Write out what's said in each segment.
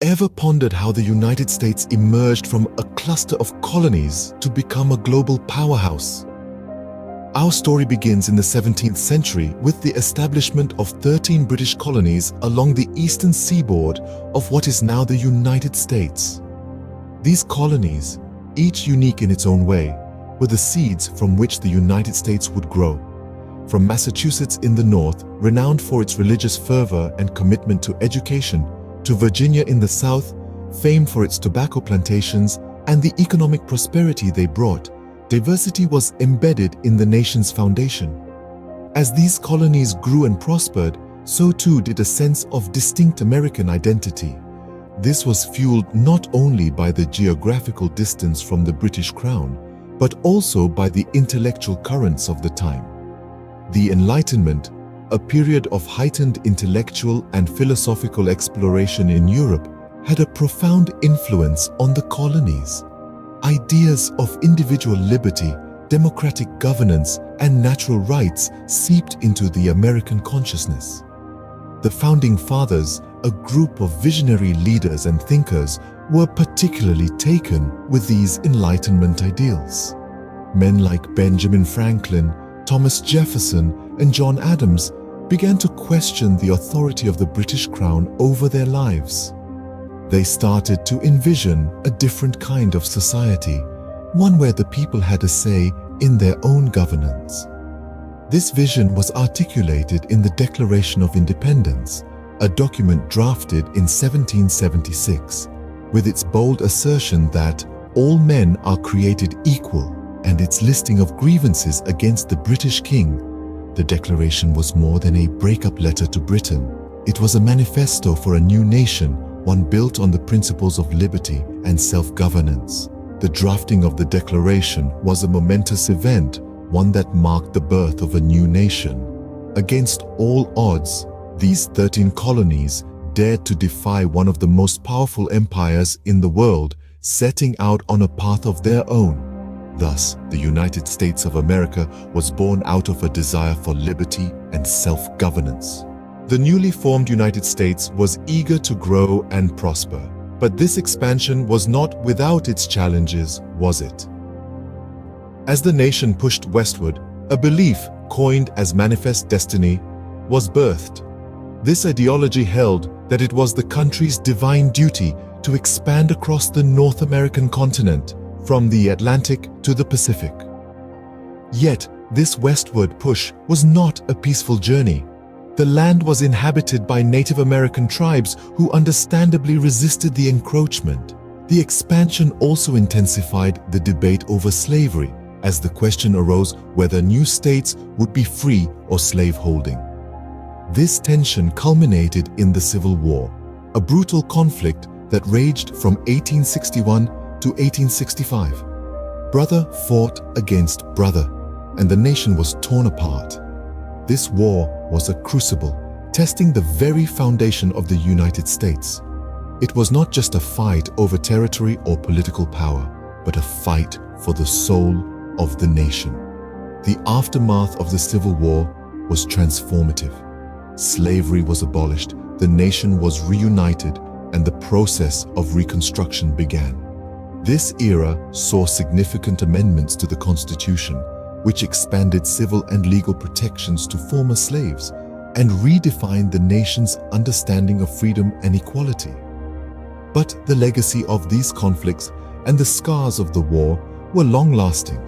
ever pondered how the United States emerged from a cluster of colonies to become a global powerhouse? Our story begins in the 17th century with the establishment of 13 British colonies along the eastern seaboard of what is now the United States. These colonies, each unique in its own way, were the seeds from which the United States would grow. From Massachusetts in the north, renowned for its religious fervor and commitment to education, to Virginia in the south, famed for its tobacco plantations and the economic prosperity they brought, diversity was embedded in the nation's foundation. As these colonies grew and prospered, so too did a sense of distinct American identity. This was fueled not only by the geographical distance from the British Crown, but also by the intellectual currents of the time. The Enlightenment, a period of heightened intellectual and philosophical exploration in Europe, had a profound influence on the colonies. Ideas of individual liberty, democratic governance, and natural rights seeped into the American consciousness. The Founding Fathers, a group of visionary leaders and thinkers, were particularly taken with these Enlightenment ideals. Men like Benjamin Franklin, Thomas Jefferson, and John Adams began to question the authority of the British Crown over their lives. They started to envision a different kind of society, one where the people had a say in their own governance. This vision was articulated in the Declaration of Independence, a document drafted in 1776, with its bold assertion that all men are created equal, and its listing of grievances against the British king. The declaration was more than a breakup letter to Britain. It was a manifesto for a new nation, one built on the principles of liberty and self-governance. The drafting of the declaration was a momentous event, one that marked the birth of a new nation. Against all odds, these 13 colonies dared to defy one of the most powerful empires in the world, setting out on a path of their own. Thus, the United States of America was born out of a desire for liberty and self-governance. The newly formed United States was eager to grow and prosper, but this expansion was not without its challenges, was it? As the nation pushed westward, a belief, coined as manifest destiny, was birthed. This ideology held that it was the country's divine duty to expand across the North American continent, from the Atlantic to the Pacific. Yet, this westward push was not a peaceful journey. The land was inhabited by Native American tribes who understandably resisted the encroachment. The expansion also intensified the debate over slavery, as the question arose whether new states would be free or slave-holding. This tension culminated in the Civil War, a brutal conflict that raged from 1861 to 1865. Brother fought against brother, and the nation was torn apart. This war was a crucible, testing the very foundation of the United States. It was not just a fight over territory or political power, but a fight for the soul of the nation. The aftermath of the Civil War was transformative. Slavery was abolished, the nation was reunited, and the process of Reconstruction began. This era saw significant amendments to the Constitution, which expanded civil and legal protections to former slaves and redefined the nation's understanding of freedom and equality. But the legacy of these conflicts and the scars of the war were long-lasting.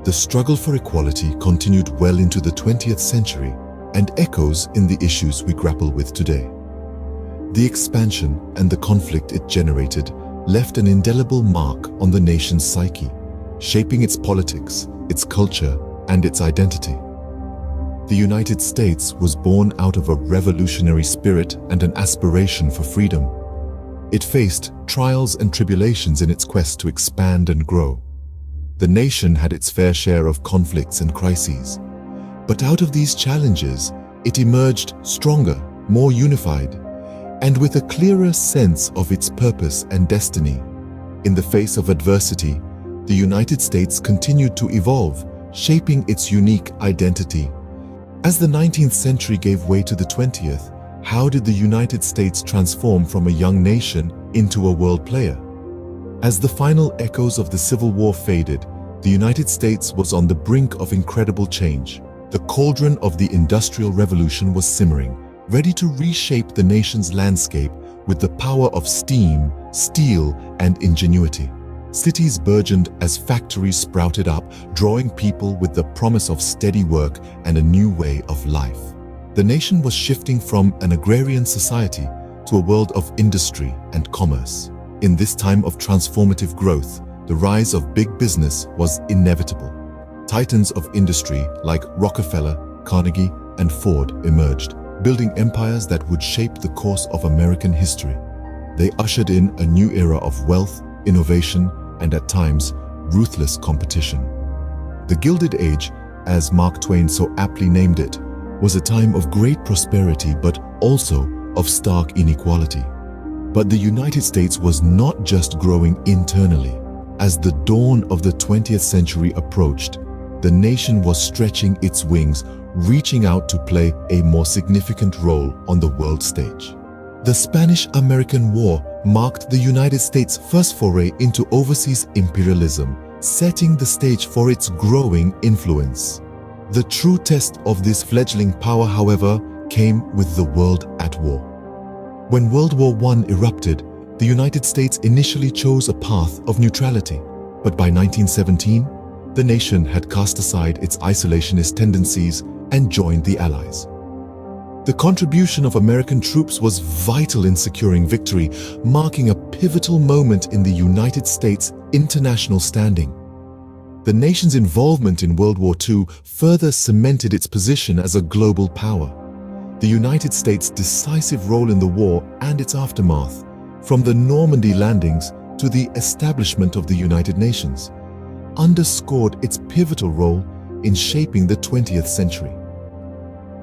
The struggle for equality continued well into the 20th century and echoes in the issues we grapple with today. The expansion and the conflict it generated left an indelible mark on the nation's psyche, shaping its politics, its culture, and its identity. The United States was born out of a revolutionary spirit and an aspiration for freedom. It faced trials and tribulations in its quest to expand and grow. The nation had its fair share of conflicts and crises, but out of these challenges, it emerged stronger, more unified, and with a clearer sense of its purpose and destiny. In the face of adversity, the United States continued to evolve, shaping its unique identity. As the 19th century gave way to the 20th, How did the United States transform from a young nation into a world player? As the final echoes of the Civil War faded, the United States was on the brink of incredible change. The cauldron of the Industrial Revolution was simmering, ready to reshape the nation's landscape with the power of steam, steel, and ingenuity. Cities burgeoned as factories sprouted up, drawing people with the promise of steady work and a new way of life. The nation was shifting from an agrarian society to a world of industry and commerce. In this time of transformative growth, the rise of big business was inevitable. Titans of industry like Rockefeller, Carnegie, and Ford emerged, building empires that would shape the course of American history. They ushered in a new era of wealth, innovation, and at times, ruthless competition. The Gilded Age, as Mark Twain so aptly named it, was a time of great prosperity but also of stark inequality. But the United States was not just growing internally. As the dawn of the 20th century approached, the nation was stretching its wings, reaching out to play a more significant role on the world stage. The Spanish-American War marked the United States' first foray into overseas imperialism, setting the stage for its growing influence. The true test of this fledgling power, however, came with the world at war. When World War I erupted, the United States initially chose a path of neutrality, but by 1917, the nation had cast aside its isolationist tendencies and joined the Allies. The contribution of American troops was vital in securing victory, marking a pivotal moment in the United States' international standing. The nation's involvement in World War II further cemented its position as a global power. The United States' decisive role in the war and its aftermath, from the Normandy landings to the establishment of the United Nations, underscored its pivotal role in shaping the 20th century.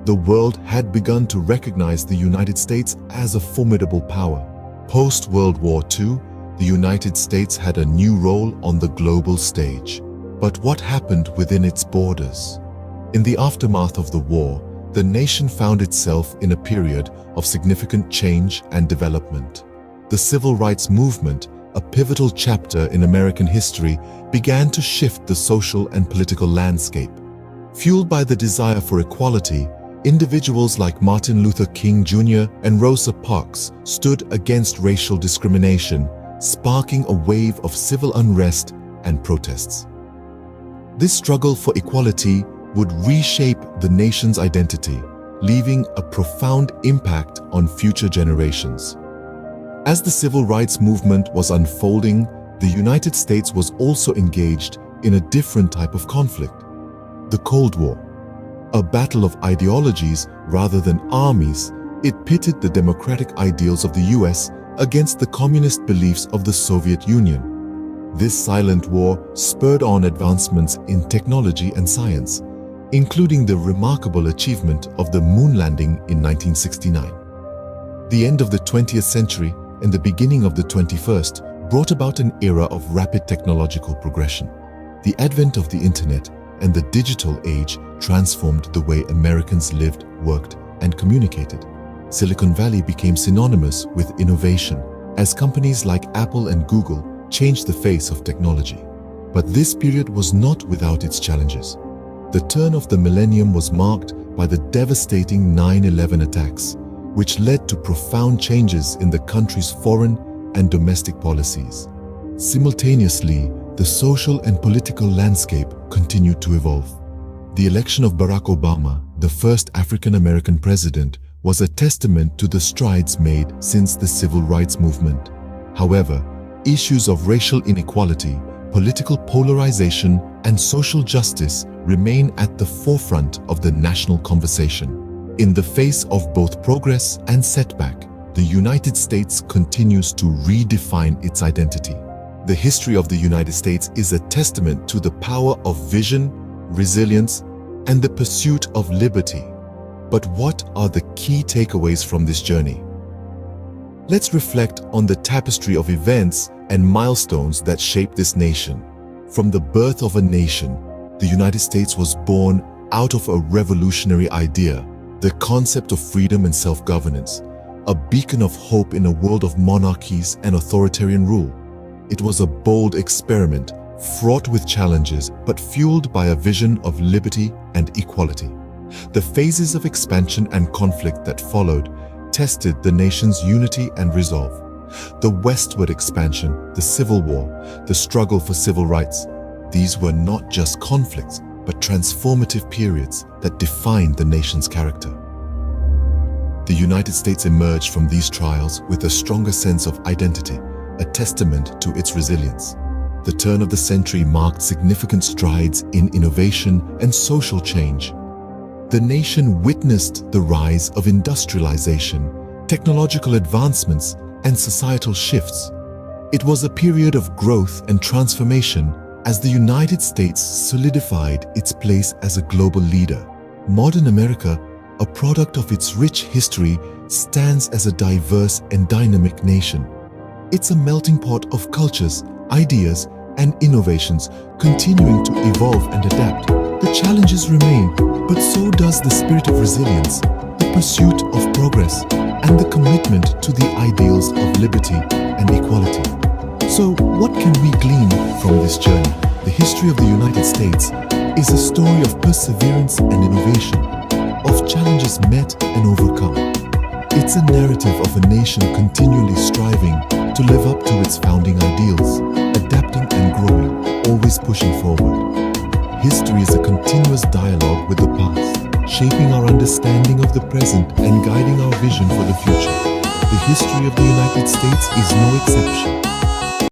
The world had begun to recognize the United States as a formidable power. Post-World War II, the United States had a new role on the global stage. But what happened within its borders? In the aftermath of the war, the nation found itself in a period of significant change and development. The Civil Rights Movement, a pivotal chapter in American history, began to shift the social and political landscape. Fueled by the desire for equality, individuals like Martin Luther King Jr. and Rosa Parks stood against racial discrimination, sparking a wave of civil unrest and protests. This struggle for equality would reshape the nation's identity, leaving a profound impact on future generations. As the civil rights movement was unfolding, the United States was also engaged in a different type of conflict: the Cold War. A battle of ideologies rather than armies, it pitted the democratic ideals of the US against the communist beliefs of the Soviet Union. This silent war spurred on advancements in technology and science, including the remarkable achievement of the moon landing in 1969. The end of the 20th century and the beginning of the 21st brought about an era of rapid technological progression. The advent of the internet and the digital age transformed the way Americans lived, worked, and communicated. Silicon Valley became synonymous with innovation as companies like Apple and Google changed the face of technology. But this period was not without its challenges. The turn of the millennium was marked by the devastating 9/11 attacks, which led to profound changes in the country's foreign and domestic policies. Simultaneously, the social and political landscape continued to evolve. The election of Barack Obama, the first African-American president, was a testament to the strides made since the civil rights movement. However, issues of racial inequality, political polarization, and social justice remain at the forefront of the national conversation. In the face of both progress and setback, the United States continues to redefine its identity. The history of the United States is a testament to the power of vision, resilience, and the pursuit of liberty. But what are the key takeaways from this journey? Let's reflect on the tapestry of events and milestones that shaped this nation. From the birth of a nation, the United States was born out of a revolutionary idea, the concept of freedom and self-governance, a beacon of hope in a world of monarchies and authoritarian rule. It was a bold experiment, fraught with challenges, but fueled by a vision of liberty and equality. The phases of expansion and conflict that followed tested the nation's unity and resolve. The westward expansion, the Civil War, the struggle for civil rights, these were not just conflicts, but transformative periods that defined the nation's character. The United States emerged from these trials with a stronger sense of identity, a testament to its resilience. The turn of the century marked significant strides in innovation and social change. The nation witnessed the rise of industrialization, technological advancements, and societal shifts. It was a period of growth and transformation as the United States solidified its place as a global leader. Modern America, a product of its rich history, stands as a diverse and dynamic nation. It's a melting pot of cultures, ideas, and innovations, continuing to evolve and adapt. The challenges remain, but so does the spirit of resilience, the pursuit of progress, and the commitment to the ideals of liberty and equality. So, what can we glean from this journey? The history of the United States is a story of perseverance and innovation, of challenges met and overcome. It's a narrative of a nation continually striving to live up to its founding ideals, adapting and growing, always pushing forward. History is a continuous dialogue with the past, shaping our understanding of the present and guiding our vision for the future. The history of the United States is no exception.